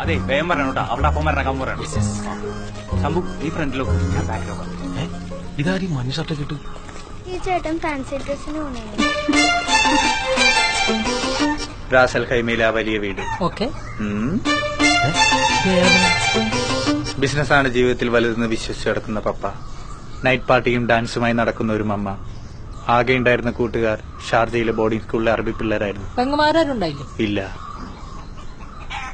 അതെ വേഗം പറയണം കേട്ടോ, അവിടെ അപ്പം വരണക്കാൻ പറയണം. ശംഭു നീ ഫ്രണ്ടിലോ, ഞാൻ ബാക്കിലോ. ഇതാരീ മഞ്ഞ ഷർട്ട് കിട്ടും. ഈ ചേട്ടൻ ഫാൻസി ഡ്രസ്സിന് പോണേ. റാസൽ ഖൈമയിലെ ആ വലിയ വീട്. ഓക്കെ. ബിസിനസ്സാണ് ജീവിതത്തിൽ വലുതെന്ന് വിശ്വസിച്ച് നടക്കുന്ന പപ്പ, നൈറ്റ് പാർട്ടിയും ഡാൻസുമായി നടക്കുന്ന ഒരു മമ്മ, ആകെ ഉണ്ടായിരുന്ന കൂട്ടുകാർ ഷാർജയിലെ ബോർഡിംഗ് സ്കൂളിലെ അറബി പിള്ളേരായിരുന്നു. പെങ്ങന്മാരുണ്ടായില്ലേ? ഇല്ല.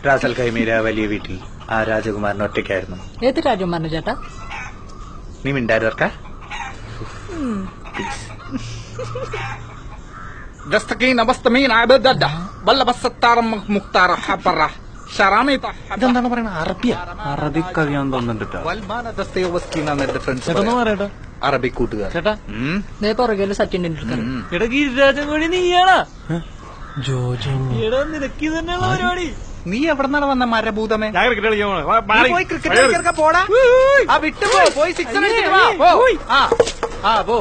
റാസൽ ഖൈമയിലെ ആ വലിയ വീട്ടിൽ ആ രാജകുമാരൻ ഒറ്റയ്ക്കായിരുന്നു. ഏത് രാജകുമാരൻ ചേട്ടാ? നീ മിണ്ടായിരുക്ക. ഇതെന്താണ് പറയുന്നത്? അറബിയ? അറബി കവിയാന്ന് തോന്നുന്നുണ്ട്. അറബി കൂട്ടുകാർ ചേട്ടാ പുറകെ സച്ചിൻ ടെണ്ടുൽക്കർ. നീയാണാ ജോജോ? നിനക്ക് തന്നെയുള്ള പരിപാടി. നീ എവിടെന്നാണ് വന്ന മരഭൂതമേ? ഞാൻ ക്രിക്കറ്റ് ക്രിക്കറ്റ് കളിക്കാൻ പോടാ. പോയി സിക്സ് അടിച്ചിട്ട് വാ. പോ.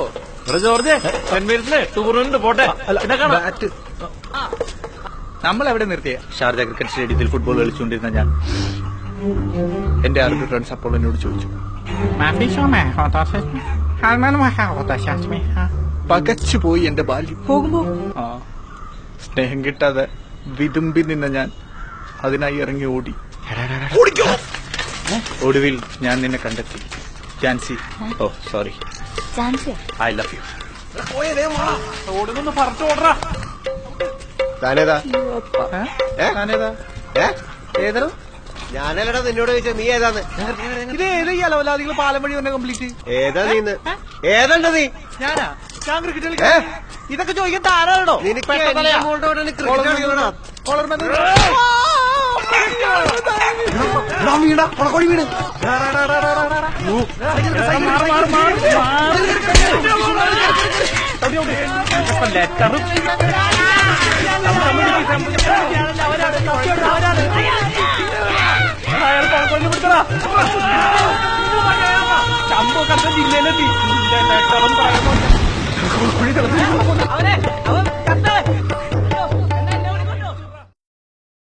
ജോർജ് സെന്റ് ടൂർണമെന്റ് പോട്ടെ. നമ്മൾ എവിടെ നിർത്തിയ? ഷാർജ ക്രിക്കറ്റ് സ്റ്റേഡിയത്തിൽ ഫുട്ബോൾ കളിച്ചുകൊണ്ടിരുന്ന ഞാൻ എന്റെ അറബി ഫ്രണ്ട്സ് അപ്പോൾ എന്നോട് ചോദിച്ചു, പകച്ചുപോയി എന്റെ ബാല്യം. പോകുമ്പോ സ്നേഹം കിട്ടാതെ വിതുമ്പി നിന്ന ഞാൻ അതിനായി ഇറങ്ങി ഓടി. ഒടുവിൽ ഞാൻ നിന്നെ കണ്ടെത്തി. ജാൻസി. Oh sorry. ജാൻസിയോ? I love you. ഓടുന്നൊന്ന് പറഞ്ഞു ഓടറാ. താനേതാ? ഏതോ ഞാനല്ലടാ നിന്നോട് ചോദിച്ചത്, നീ ഏതാന്ന്? ഇത് ഏത് ഈ അലവലാദികൾ പാലം വഴി വന്നെ കംപ്ലീറ്റ്. ഏതാ നീന്ന്? ഏതാണ്ട നീ? ഞാനാ? ഞാൻ ക്രിക്കറ്റ് കളിക്കാൻ ഇതൊക്കെ ചോദിക്കാൻ താരാണോ? നിനക്ക് എന്റെ മോളുടെ കൂടെ ക്രിക്കറ്റ് കളിക്കണോ? വീട് ലെറ്ററും ശംഭു കണ്ട ജില്ലയിലെത്തി. ലെറ്ററും പറയുമ്പോൾ